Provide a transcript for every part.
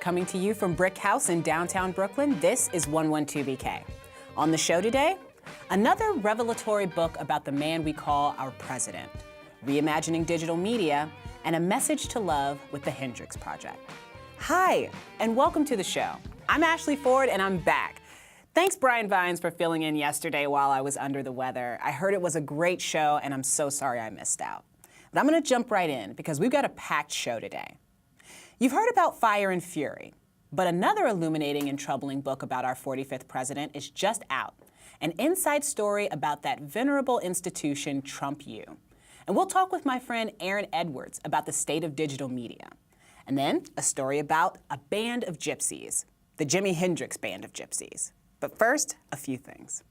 Coming to you from BRIC House in downtown Brooklyn, this is 112BK. On the show today, another revelatory book about the man we call our president, reimagining digital media, and a message to love with the HENDRIX Project. Hi, and welcome to the show. I'm Ashley Ford, and I'm back. Thanks, Brian Vines, for filling in yesterday while I was under the weather. I heard it was a great show, and I'm so sorry I missed out. But I'm going to jump right in because we've got a packed show today. You've heard about Fire and Fury, but another illuminating and troubling book about our 45th president is just out. An inside story about that venerable institution, Trump U. And we'll talk with my friend Aaron Edwards about the state of digital media. And then a story about a band of gypsies, the Jimi Hendrix Band of Gypsies. But first, a few things.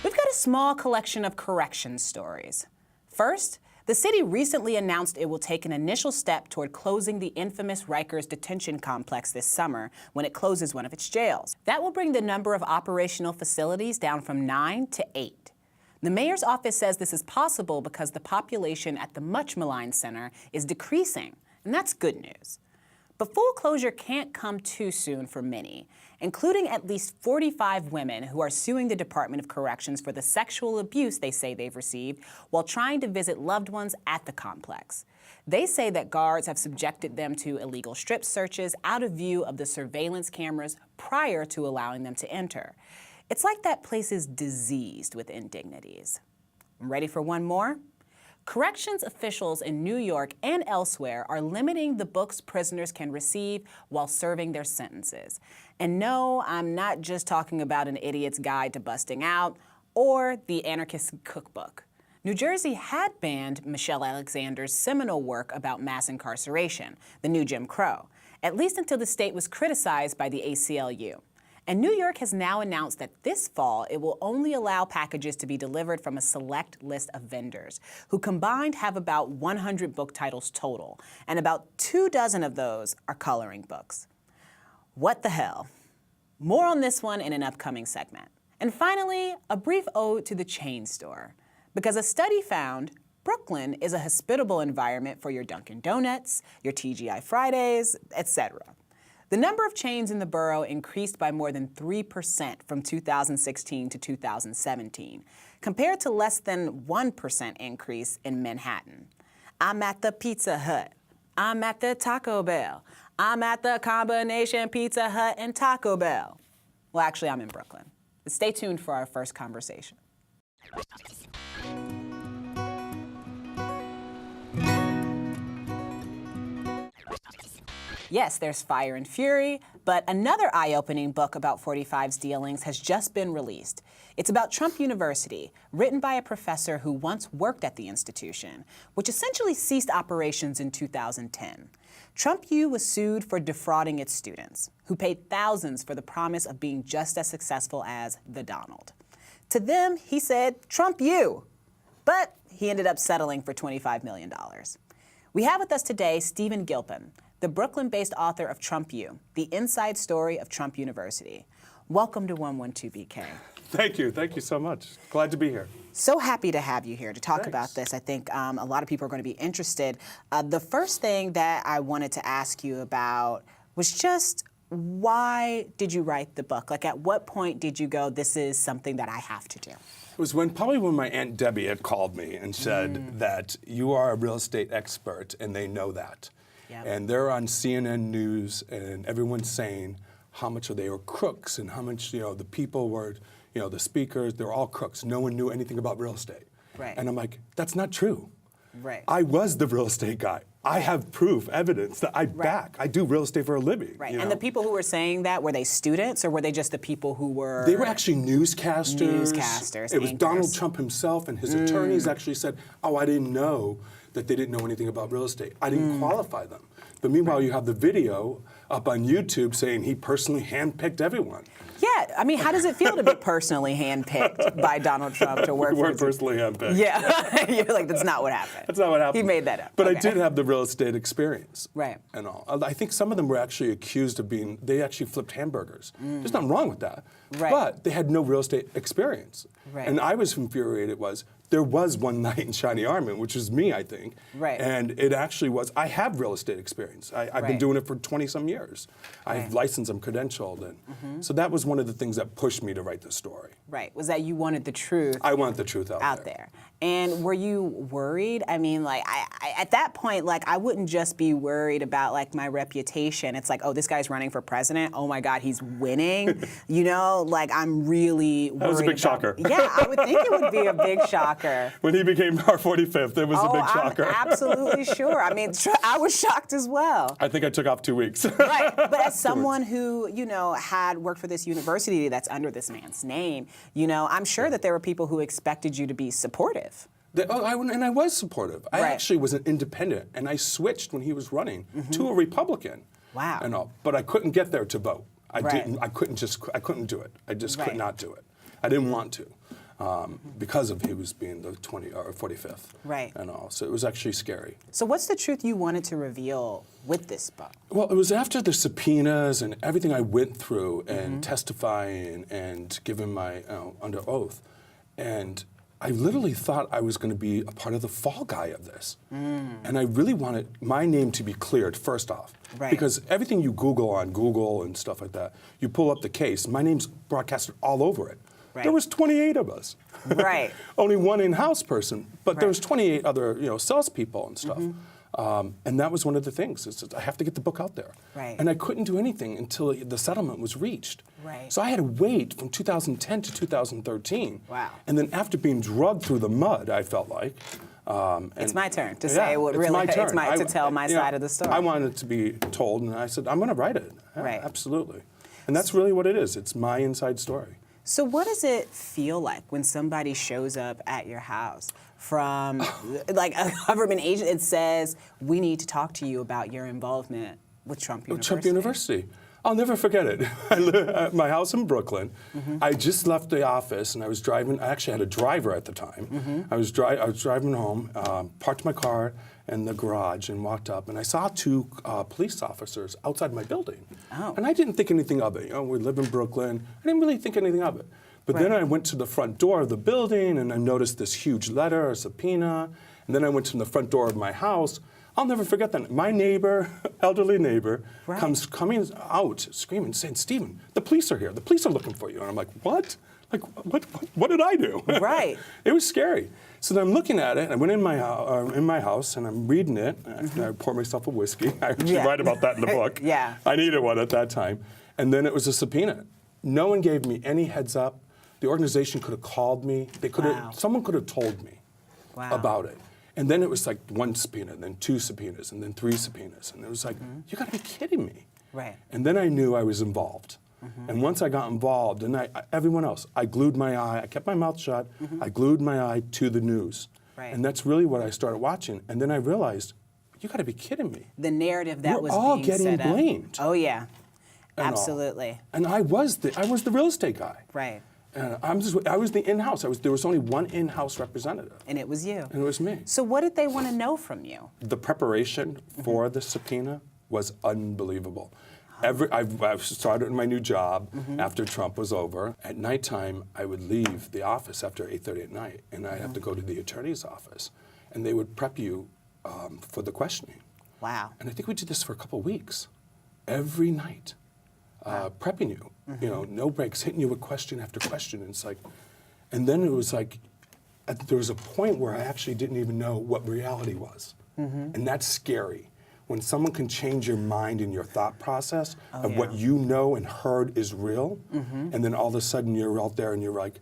We've got a small collection of correction stories. First, the city recently announced it will take an initial step toward closing the infamous Rikers detention complex this summer when it closes one of its jails. That will bring the number of operational facilities down from 9 to 8. The mayor's office says this is possible because the population at the much maligned center is decreasing, and that's good news. But full closure can't come too soon for many, including at least 45 women who are suing the Department of Corrections for the sexual abuse they say they've received while trying to visit loved ones at the complex. They say that guards have subjected them to illegal strip searches out of view of the surveillance cameras prior to allowing them to enter. It's like that place is diseased with indignities. Ready for one more? Corrections officials in New York and elsewhere are limiting the books prisoners can receive while serving their sentences. And no, I'm not just talking about An Idiot's Guide to Busting Out or The Anarchist's Cookbook. New Jersey had banned Michelle Alexander's seminal work about mass incarceration, The New Jim Crow, at least until the state was criticized by the ACLU. And New York has now announced that this fall it will only allow packages to be delivered from a select list of vendors, who combined have about 100 book titles total, and about 24 of those are coloring books. What the hell? More on this one in an upcoming segment. And finally, a brief ode to the chain store, because a study found Brooklyn is a hospitable environment for your Dunkin' Donuts, your TGI Fridays, etc. The number of chains in the borough increased by more than 3% from 2016 to 2017, compared to less than 1% increase in Manhattan. I'm at the Pizza Hut. I'm at the Taco Bell. I'm at the combination Pizza Hut and Taco Bell. Well, actually, I'm in Brooklyn. But stay tuned for our first conversation. Yes, there's Fire and Fury, but another eye-opening book about 45's dealings has just been released. It's about Trump University, written by a professor who once worked at the institution, which essentially ceased operations in 2010. Trump U was sued for defrauding its students, who paid thousands for the promise of being just as successful as the Donald. To them, he said, Trump U, but he ended up settling for $25 million. We have with us today Stephen Gilpin, the Brooklyn-based author of Trump U, the inside story of Trump University. Welcome to 112BK. Thank you so much. Glad to be here. So happy to have you here to talk Thanks. about this. I think a lot of people are going to be interested. The first thing that I wanted to ask you about was just why did you write the book? Like, at what point did you go, this is something that I have to do? It was probably when my Aunt Debbie had called me and said that you are a real estate expert and they know that. Yep. And they're on CNN News, and everyone's saying how much they were crooks and how much, the people were, the speakers, they're all crooks. No one knew anything about real estate. Right. And I'm like, that's not true. Right. I was the real estate guy. I have proof, evidence that I back. I do real estate for a living. Right. And the people who were saying that, were they students or were they just the people who were? They were actually newscasters. Newscasters, It was anchors. Donald Trump himself, and his attorneys actually said, oh, I didn't know that they didn't know anything about real estate. I didn't qualify them. But meanwhile, you have the video up on YouTube saying he personally handpicked everyone. Yeah, I mean, how does it feel to be personally handpicked by Donald Trump to work for? We weren't personally handpicked. Yeah, you're like, that's not what happened. That's not what happened. He made that up. But Okay. I did have the real estate experience. Right. And all. I think some of them were actually accused of they actually flipped hamburgers. There's nothing wrong with that. Right. But they had no real estate experience. Right. And I was infuriated there was one knight in shiny armor, which was me, I think. Right. And it actually was, I have real estate experience. I've been doing it for 20-some years. I've licensed, I'm credentialed. And so that was one of the things that pushed me to write the story. Right, was that you wanted the truth. I wanted the truth out there. And were you worried? I mean, like, I at that point, like, I wouldn't just be worried about, like, my reputation. It's like, oh, this guy's running for president. Oh, my God, he's winning. You know, like, I'm really worried. That was a big shocker. Yeah, I would think it would be a big shocker. When he became our 45th, it was a big shocker. I'm absolutely sure. I mean, I was shocked as well. I think I took off 2 weeks. Right, but as someone who, you know, had worked for this university that's under this man's name, you know, I'm sure that there were people who expected you to be supportive. And I was supportive. I actually was an independent, and I switched when he was running to a Republican. Wow. And all, but I couldn't get there to vote. I didn't. I couldn't do it. I just could not do it. I didn't want to, because of he was being the 45th. Right. And all. So it was actually scary. So what's the truth you wanted to reveal with this book? Well, it was after the subpoenas and everything I went through, and testifying and giving my under oath, and I literally thought I was going to be a part of the fall guy of this. And I really wanted my name to be cleared first off. Right. Because everything you Google on Google and stuff like that, you pull up the case, my name's broadcasted all over it. Right. There was 28 of us. Right. Only one in-house person, but there was 28 other salespeople and stuff. And that was one of the things. Is that I have to get the book out there. Right. And I couldn't do anything until the settlement was reached. Right. So I had to wait from 2010 to 2013. Wow. And then after being drugged through the mud, I felt like. It's my turn to say what really, to tell my side of the story. I wanted to be told, and I said, I'm going to write it. Yeah, Right. Absolutely. And that's really what it is. It's my inside story. So what does it feel like when somebody shows up at your house from like a government agent and says, we need to talk to you about your involvement with Trump University? Trump University. I'll never forget it. I live at my house in Brooklyn. I just left the office and I was driving. I actually had a driver at the time. I was driving home, parked my car in the garage and walked up, and I saw two police officers outside my building. Oh. And I didn't think anything of it. We live in Brooklyn. I didn't really think anything of it. But then I went to the front door of the building and I noticed this huge letter, a subpoena. And then I went to the front door of my house. I'll never forget that. My neighbor, elderly neighbor, coming out screaming, saying, Stephen, the police are here. The police are looking for you. And I'm like, what? Like, what did I do? Right. It was scary. So then I'm looking at it, and I went in my house, and I'm reading it. And I poured myself a whiskey. I actually write about that in the book. Yeah. I needed one at that time. And then it was a subpoena. No one gave me any heads up. The organization could have called me. They could have. Someone could have told me about it. And then it was like one subpoena, then two subpoenas, and then three subpoenas. And it was like, you got to be kidding me. Right. And then I knew I was involved. And once I got involved, and everyone else, I glued my eye, I kept my mouth shut, I glued my eye to the news. Right. And that's really what I started watching. And then I realized, you got to be kidding me. The narrative that was all being getting set up. blamed. Oh, yeah. And Absolutely. And I was the real estate guy. Right. I was the in-house. There was only one in-house representative. And it was you. And it was me. So what did they want to know from you? The preparation for the subpoena was unbelievable. I've started my new job after Trump was over. At nighttime, I would leave the office after 8:30 at night, and I'd have to go to the attorney's office, and they would prep you for the questioning. Wow. And I think we did this for a couple of weeks, every night, prepping you. No breaks, hitting you with question after question. And it's like, and then it was like, there was a point where I actually didn't even know what reality was, and that's scary. When someone can change your mind and your thought process of what you know and heard is real, and then all of a sudden you're out there and you're like,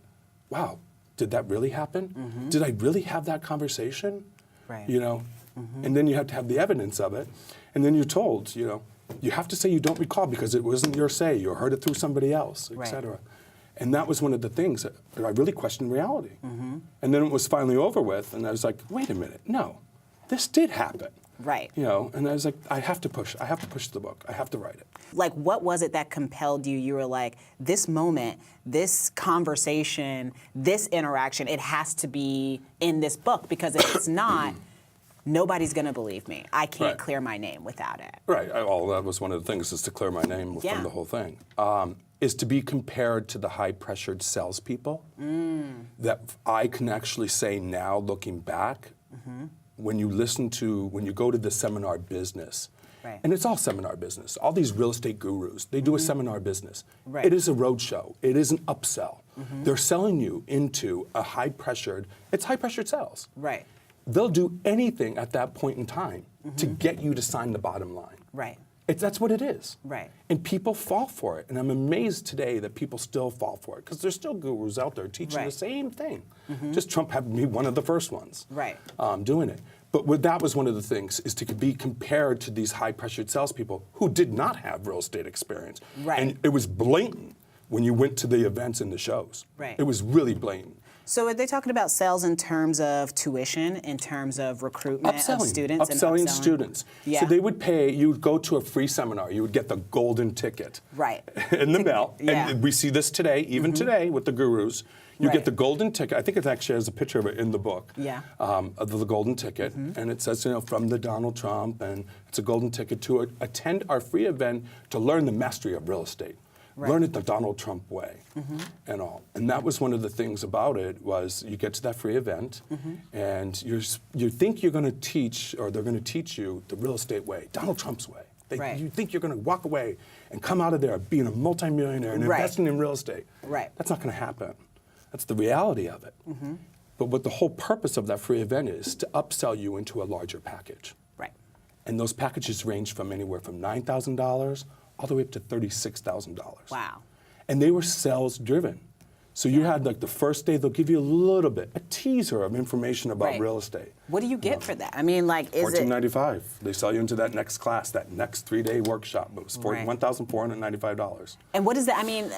wow, did that really happen? Did I really have that conversation? Right. And then you have to have the evidence of it, and then you're told, you have to say you don't recall because it wasn't your say, you heard it through somebody else, et cetera. And that was one of the things that I really questioned reality. And then it was finally over with, and I was like, wait a minute, no, this did happen. Right. And I was like, I have to push the book. I have to write it. Like, what was it that compelled you? You were like, this moment, this conversation, this interaction, it has to be in this book, because if it's not, nobody's going to believe me. I can't clear my name without it. Right. That was one of the things, is to clear my name from the whole thing. is to be compared to the high-pressured salespeople that I can actually say now, looking back, when you go to the seminar business, and it's all seminar business, all these real estate gurus, they do a seminar business. It is a roadshow. It is an upsell. They're selling you into a high-pressured sales. They'll do anything at that point in time to get you to sign the bottom line. That's what it is. And people fall for it. And I'm amazed today that people still fall for it, because there's still gurus out there teaching the same thing. Just Trump happened to be one of the first ones doing it. But that was one of the things, is to be compared to these high-pressured salespeople who did not have real estate experience. And it was blatant when you went to the events and the shows. It was really blatant. So are they talking about sales in terms of tuition, in terms of recruitment of students? Upselling students. So they would pay, you would go to a free seminar, you would get the golden ticket in the mail. And we see this today, even today with the gurus. You get the golden ticket. I think it actually has a picture of it in the book, of the golden ticket. And it says, from the Donald Trump, and it's a golden ticket to attend our free event to learn the mastery of real estate. Learn it the Donald Trump way and all. And that was one of the things about it, was you get to that free event and you think you're going to teach, or they're going to teach you the real estate way, Donald Trump's way. You think you're going to walk away and come out of there being a multimillionaire and investing in real estate. That's not going to happen. That's the reality of it. But what the whole purpose of that free event is to upsell you into a larger package. And those packages range from anywhere from $9,000 all the way up to $36,000. Wow. And they were sales driven. So you had, like, the first day, they'll give you a little bit, a teaser of information about real estate. What do you get for that? I mean, like, is it $14.95. They sell you into that next class, that next 3-day workshop. It was $1,495. And what does that, I mean,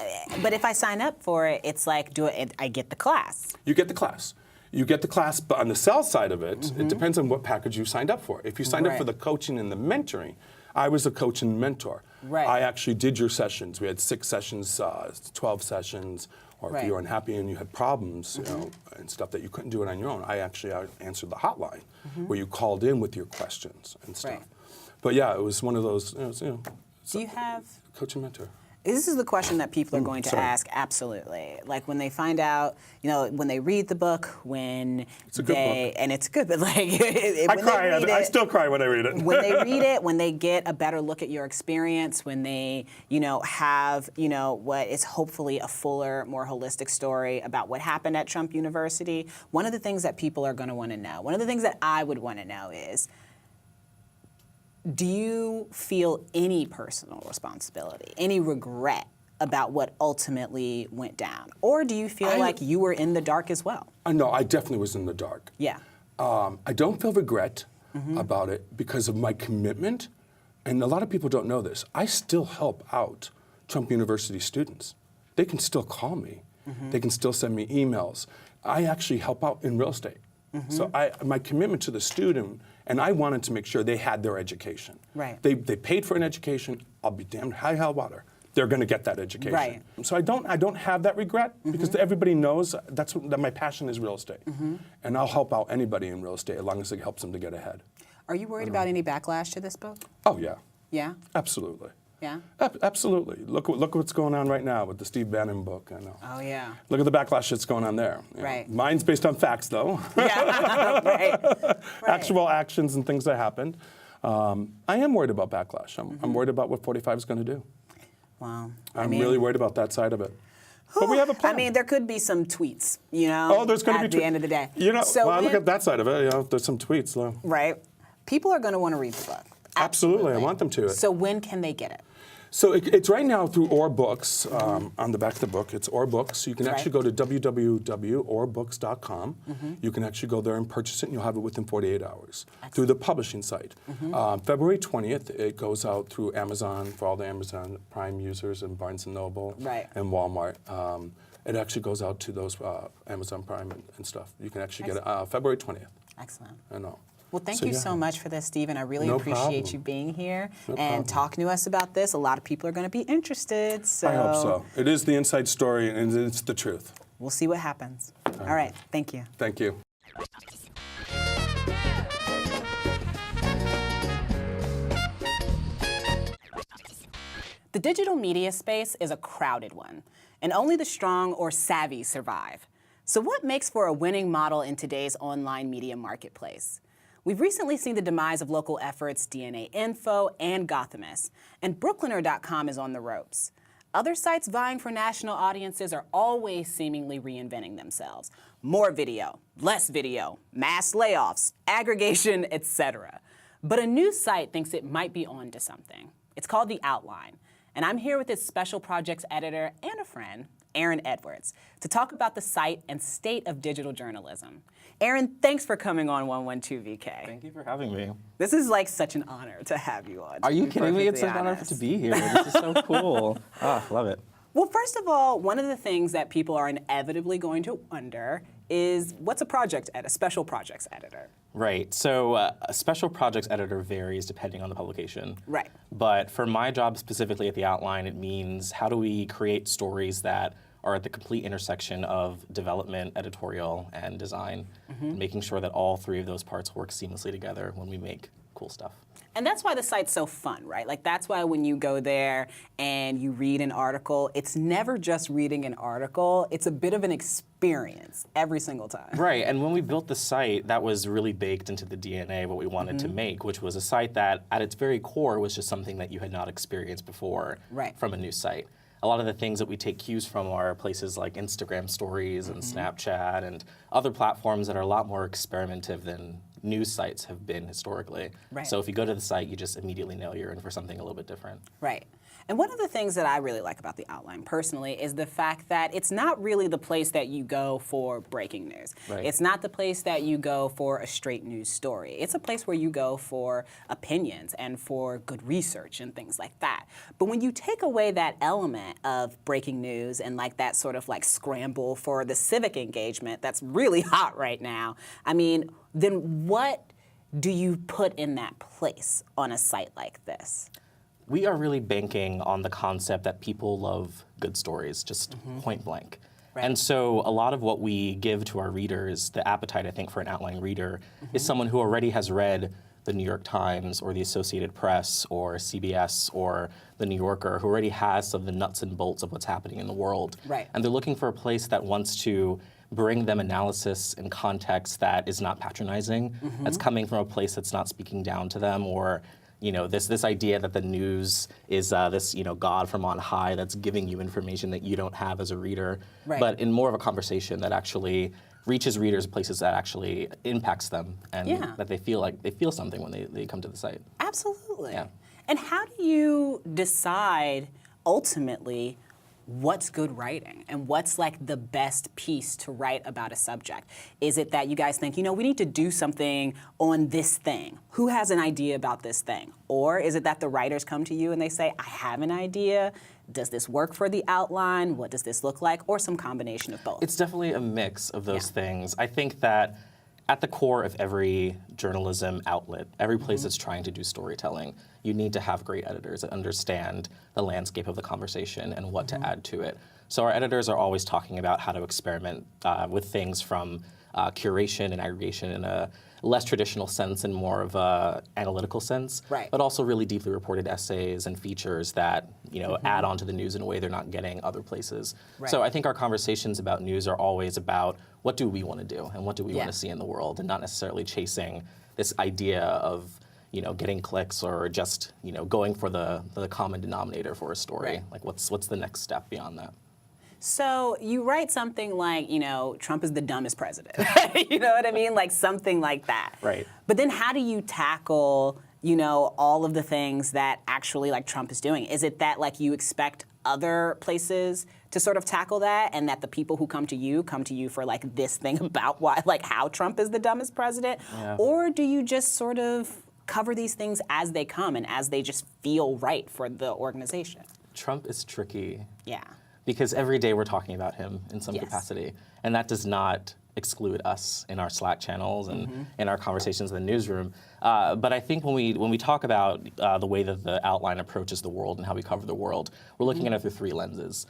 but if I sign up for it, it's like, I get the class. You get the class. You get the class, but on the sales side of it, it depends on what package you signed up for. If you signed up for the coaching and the mentoring, I was a coach and mentor. I actually did your sessions. We had 6 sessions, 12 sessions, or if you were unhappy and you had problems, and stuff that you couldn't do it on your own, I answered the hotline where you called in with your questions and stuff. But yeah, it was one of those, do you have coach and mentor? This is the question that people are going to ask, absolutely. Like, when they find out, when they read the book, when it's a good book. And it's good, but like, I still cry when I read it. When they read it, when they get a better look at your experience, when they, have, what is hopefully a fuller, more holistic story about what happened at Trump University, one of the things that people are going to want to know, one of the things that I would want to know is, do you feel any personal responsibility, any regret about what ultimately went down? Or do you feel like you were in the dark as well? No, I definitely was in the dark. I don't feel regret about it because of my commitment. And a lot of people don't know this. I still help out Trump University students. They can still call me. They can still send me emails. I actually help out in real estate. So my commitment to the student, and I wanted to make sure they had their education. They paid for an education. I'll be damned high hell water. They're going to get that education. So I don't have that regret because everybody knows that my passion is real estate, and I'll help out anybody in real estate as long as it helps them to get ahead. Are you worried about any backlash to this book? Oh yeah. Yeah. Absolutely. Yeah? Absolutely. Look what's going on right now with the Steve Bannon book. I know. Oh, yeah. Look at the backlash that's going on there. Mine's based on facts, though. Actual actions and things that happened. I am worried about backlash. I'm worried about what 45 is going to do. Wow. I'm really worried about that side of it. But we have a plan. I mean, there could be some tweets, Oh, there's going to be at the end of the day. So I look at that side of it. There's some tweets. People are going to want to read the book. Absolutely. I want them to. So when can they get it? So it's right now through Or Books, on the back of the book. It's Or Books. You can actually go to www.orbooks.com. You can actually go there and purchase it, and you'll have it within 48 hours through the publishing site. February 20th, it goes out through Amazon for all the Amazon Prime users and Barnes & Noble and Walmart. It actually goes out to those Amazon Prime and stuff. You can actually get it February 20th. Excellent. I know. Well, thank you so much for this, Stephen. I really appreciate you being here and talking to us about this. A lot of people are going to be interested. So I hope so. It is the inside story, and it's the truth. We'll see what happens. All right. Thank you. Thank you. The digital media space is a crowded one, and only the strong or savvy survive. So what makes for a winning model in today's online media marketplace? We've recently seen the demise of local efforts DNA Info and Gothamist, and Brookliner.com is on the ropes. Other sites vying for national audiences are always seemingly reinventing themselves. More video, less video, mass layoffs, aggregation, etc. But a new site thinks it might be on to something. It's called The Outline, and I'm here with its special projects editor and a friend, Aaron Edwards, to talk about the site and state of digital journalism. Aaron, thanks for coming on 112 VK. Thank you for having me. This is like such an honor to have you on. Are you kidding me? It's an honor to be here. This is so cool. Love it. Well, first of all, one of the things that people are inevitably going to wonder is what's a special projects editor? Right. So a special projects editor varies depending on the publication. Right. But for my job specifically at The Outline, it means how do we create stories that are at the complete intersection of development, editorial, and design, making sure that all three of those parts work seamlessly together when we make cool stuff. And that's why the site's so fun, right? Like that's why when you go there and you read an article, it's never just reading an article, it's a bit of an experience every single time. Right, and when we built the site, that was really baked into the DNA of what we wanted to make, which was a site that at its very core was just something that you had not experienced before from a news site. A lot of the things that we take cues from are places like Instagram stories and Snapchat and other platforms that are a lot more experimentative than news sites have been historically. Right. So if you go to the site, you just immediately know you're in for something a little bit different. Right. And one of the things that I really like about The Outline personally is the fact that it's not really the place that you go for breaking news. Right. It's not the place that you go for a straight news story. It's a place where you go for opinions and for good research and things like that. But when you take away that element of breaking news and like that sort of like scramble for the civic engagement that's really hot right now, I mean, then what do you put in that place on a site like this? We are really banking on the concept that people love good stories, just point blank. Right. And so a lot of what we give to our readers, the appetite, I think, for an Outline reader, is someone who already has read the New York Times or the Associated Press or CBS or the New Yorker, who already has some of the nuts and bolts of what's happening in the world. Right. And they're looking for a place that wants to bring them analysis and context that is not patronizing, that's coming from a place that's not speaking down to them, or this idea that the news is this God from on high that's giving you information that you don't have as a reader, but in more of a conversation that actually reaches readers places that actually impacts them and that they feel something when they come to the site. Absolutely. Yeah. And how do you decide ultimately what's good writing and what's like the best piece to write about a subject? Is it that you guys think, we need to do something on this thing? Who has an idea about this thing? Or is it that the writers come to you and they say, I have an idea. Does this work for The Outline? What does this look like? Or some combination of both? It's definitely a mix of those things. I think that at the core of every journalism outlet, every place that's trying to do storytelling, you need to have great editors that understand the landscape of the conversation and what to add to it. So our editors are always talking about how to experiment with things from curation and aggregation in a less traditional sense and more of a analytical sense, but also really deeply reported essays and features that add on to the news in a way they're not getting other places. So I think our conversations about news are always about what do we want to do and what do we want to see in the world, and not necessarily chasing this idea of getting clicks or just going for the common denominator for a story. Like what's the next step beyond that? So you write something like, Trump is the dumbest president. You know what I mean? Like something like that. Right. But then how do you tackle, all of the things that actually like Trump is doing? Is it that like you expect other places to sort of tackle that, and that the people who come to you for like this thing about why, like how Trump is the dumbest president? Yeah. Or do you just sort of cover these things as they come and as they just feel right for the organization? Trump is tricky. Yeah. Because every day we're talking about him in some capacity. And that does not exclude us in our Slack channels and in our conversations in the newsroom. But I think when we talk about the way that the Outline approaches the world and how we cover the world, we're looking at it through three lenses.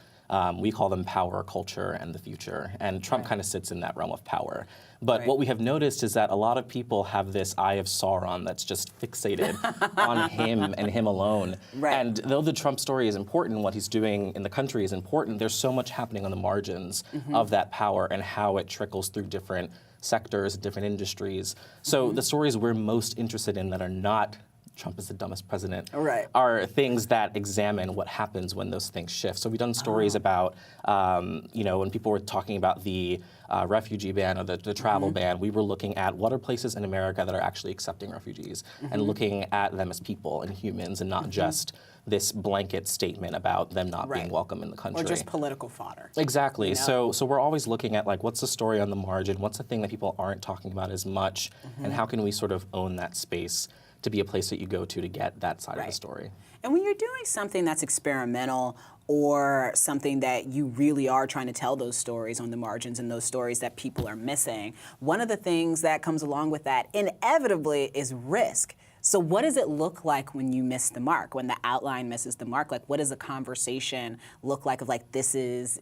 We call them power, culture, and the future. And Trump kind of sits in that realm of power. But Right. what we have noticed is that a lot of people have this eye of Sauron that's just fixated on him and him alone. Right. And though the Trump story is important, what he's doing in the country is important, there's so much happening on the margins of that power and how it trickles through different sectors, different industries. So the stories we're most interested in that are not Trump is the dumbest president, Right. are things that examine what happens when those things shift. So we've done stories about, when people were talking about the refugee ban or the travel ban, we were looking at what are places in America that are actually accepting refugees and looking at them as people and humans and not just this blanket statement about them not being Right. welcome in the country. Or just political fodder. Exactly. You know? So we're always looking at like what's the story on the margin, what's the thing that people aren't talking about as much, and how can we sort of own that space to be a place that you go to get that side of the Right. story. And when you're doing something that's experimental or something that you really are trying to tell those stories on the margins and those stories that people are missing, one of the things that comes along with that inevitably is risk. So what does it look like when you miss the mark, when the outline misses the mark? Like, what does a conversation look like of like, this is,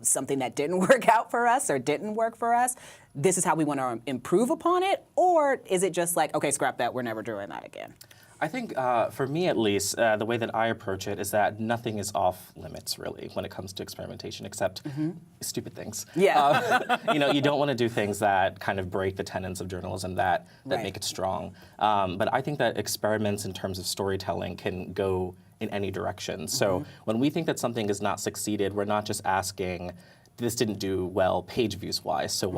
something that didn't work out for us or didn't work for us? This is how we want to improve upon it? Or is it just like, okay, scrap that, we're never doing that again? I think, for me at least, the way that I approach it is that nothing is off limits, really, when it comes to experimentation, except stupid things. Yeah. You don't want to do things that kind of break the tenets of journalism that Right. make it strong. But I think that experiments in terms of storytelling can go in any direction. So when we think that something has not succeeded, we're not just asking, this didn't do well page views wise, so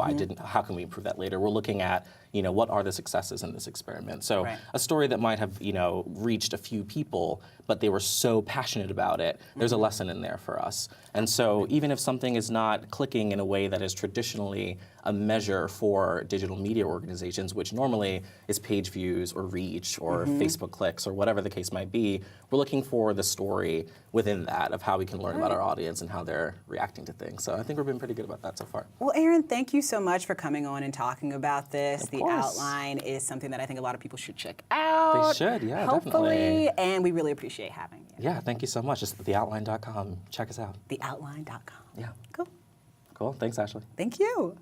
how can we improve that later? We're looking at, what are the successes in this experiment? So Right. a story that might have, reached a few people, but they were so passionate about it, there's a lesson in there for us. And so even if something is not clicking in a way that is traditionally a measure for digital media organizations, which normally is page views or reach or Facebook clicks or whatever the case might be, we're looking for the story within that of how we can learn about our audience and how they're reacting to things. So I think we've been pretty good about that so far. Well, Aaron, thank you so much for coming on and talking about this. Of The course. outline is something that I think a lot of people should check out. They should, yeah, hopefully. definitely. And we really appreciate having you. Yeah, thank you so much. It's theoutline.com. Check us out. Theoutline.com. Yeah. Cool. Cool. Thanks, Ashley. Thank you.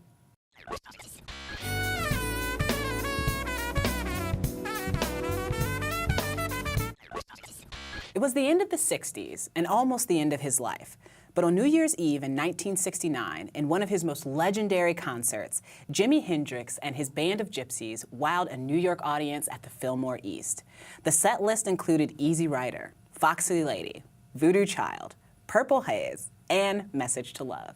It was the end of the 60s and almost the end of his life. But on New Year's Eve in 1969, in one of his most legendary concerts, Jimi Hendrix and his band of gypsies wowed a New York audience at the Fillmore East. The set list included Easy Rider, Foxy Lady, Voodoo Child, Purple Haze, and Message to Love.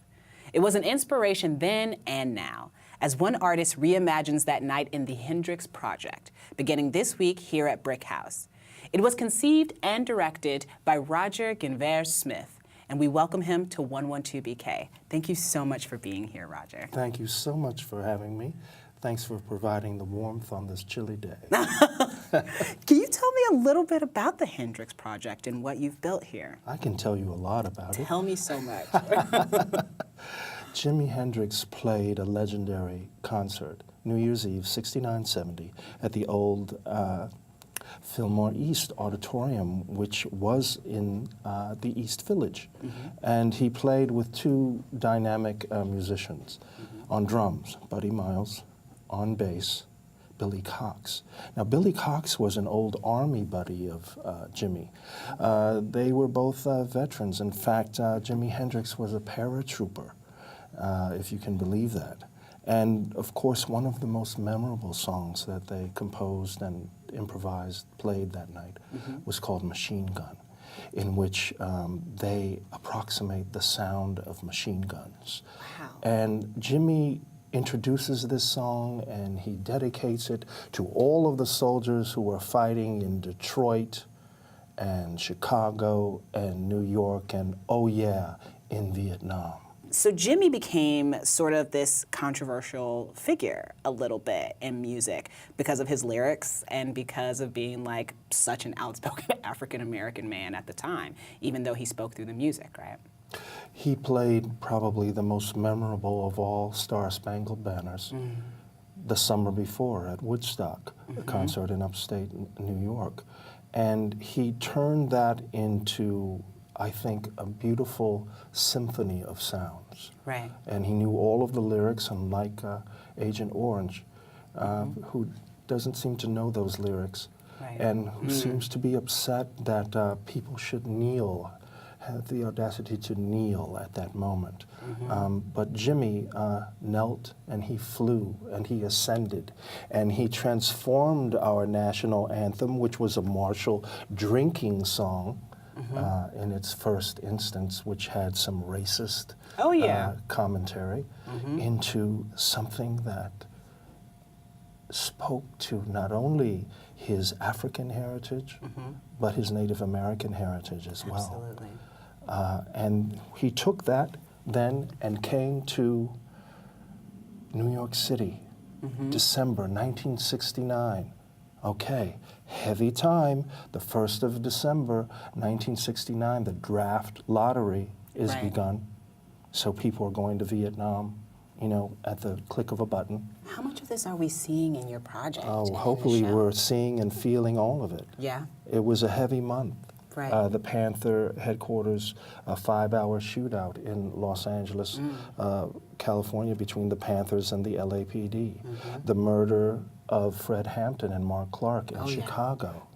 It was an inspiration then and now, as one artist reimagines that night in the HENDRIX Project, beginning this week here at BRIC House. It was conceived and directed by Roger Guenveur Smith, and we welcome him to 112 BK. Thank you so much for being here, Roger. Thank you so much for having me. Thanks for providing the warmth on this chilly day. Can you tell me a little bit about the HENDRIX Project and what you've built here? I can tell you a lot about it. Tell me so much. Jimi Hendrix played a legendary concert, New Year's Eve, 69-70, at the old Fillmore East Auditorium, which was in the East Village. And he played with two dynamic musicians on drums, Buddy Miles, on bass, Billy Cox. Now, Billy Cox was an old Army buddy of Jimi. They were both veterans. In fact, Jimi Hendrix was a paratrooper, if you can believe that. And of course, one of the most memorable songs that they composed and improvised, played that night, was called Machine Gun, in which they approximate the sound of machine guns. Wow. And Jimi introduces this song and he dedicates it to all of the soldiers who were fighting in Detroit and Chicago and New York and, oh yeah, in Vietnam. So Jimi became sort of this controversial figure a little bit in music because of his lyrics and because of being like such an outspoken African-American man at the time, even though he spoke through the music, right? He played probably the most memorable of all Star-Spangled Banners the summer before at Woodstock, a concert in upstate New York. And he turned that into I think, a beautiful symphony of sounds. Right. And he knew all of the lyrics, unlike Agent Orange, who doesn't seem to know those lyrics, Right. and who seems to be upset that people should kneel, have the audacity to kneel at that moment. But Jimmy knelt, and he flew, and he ascended, and he transformed our national anthem, which was a martial drinking song, in its first instance, which had some racist commentary, into something that spoke to not only his African heritage, but his Native American heritage as well. Absolutely. And he took that then and came to New York City, December 1969. Okay, heavy time, the 1st of December, 1969, the draft lottery is begun. So people are going to Vietnam, you know, at the click of a button. How much of this are we seeing in your project? Oh, hopefully we're seeing and feeling all of it. Yeah. It was a heavy month. Right. The Panther headquarters, a 5-hour shootout in Los Angeles, California, between the Panthers and the LAPD. The murder of Fred Hampton and Mark Clark in Chicago.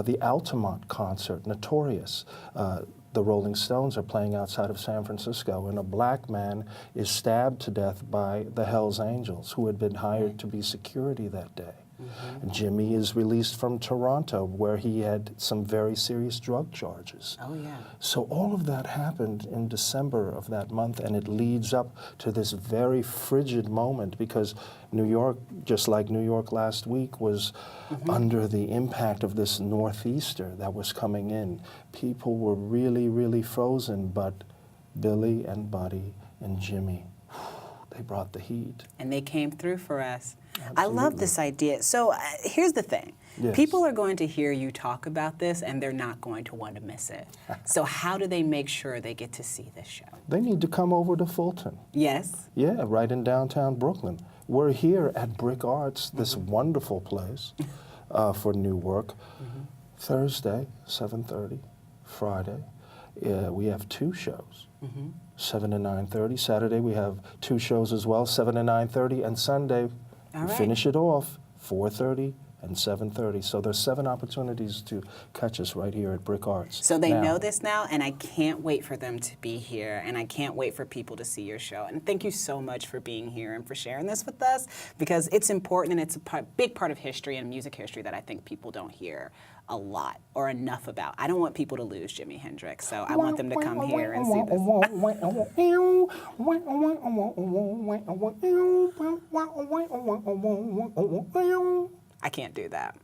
The Altamont concert, Notorious. The Rolling Stones are playing outside of San Francisco, and a black man is stabbed to death by the Hells Angels, who had been hired to be security that day. Jimmy is released from Toronto, where he had some very serious drug charges. Oh, yeah. So all of that happened in December of that month, and it leads up to this very frigid moment, because New York, just like New York last week, was under the impact of this northeaster that was coming in. People were really, really frozen, but Billy and Buddy and Jimmy, they brought the heat. And they came through for us. Absolutely. I love this idea. So here's the thing. Yes. People are going to hear you talk about this, and they're not going to want to miss it. So how do they make sure they get to see this show? They need to come over to Fulton. Yes. Yeah, right in downtown Brooklyn. We're here at BRIC Arts, this wonderful place for new work. Thursday, 7:30. Friday, we have 2 shows, 7 to 9:30. Saturday, we have 2 shows as well, 7 to 9:30. And Sunday, we finish it off, 4:30 and 7:30. So there's 7 opportunities to catch us right here at BRIC Arts. So they know this now, and I can't wait for them to be here, and I can't wait for people to see your show. And thank you so much for being here and for sharing this with us, because it's important, and it's a big part of history and music history that I think people don't hear a lot or enough about. I don't want people to lose Jimi Hendrix, so I want them to come here and see this. I can't do that,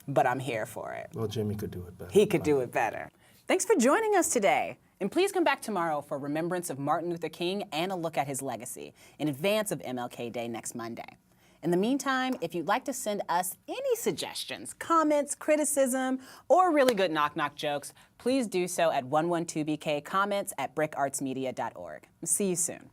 but I'm here for it. Well, Jimmy could do it better. He could do it better. Thanks for joining us today. And please come back tomorrow for Remembrance of Martin Luther King and a look at his legacy in advance of MLK Day next Monday. In the meantime, if you'd like to send us any suggestions, comments, criticism, or really good knock-knock jokes, please do so at 112BK comments@bricartsmedia.org. See you soon.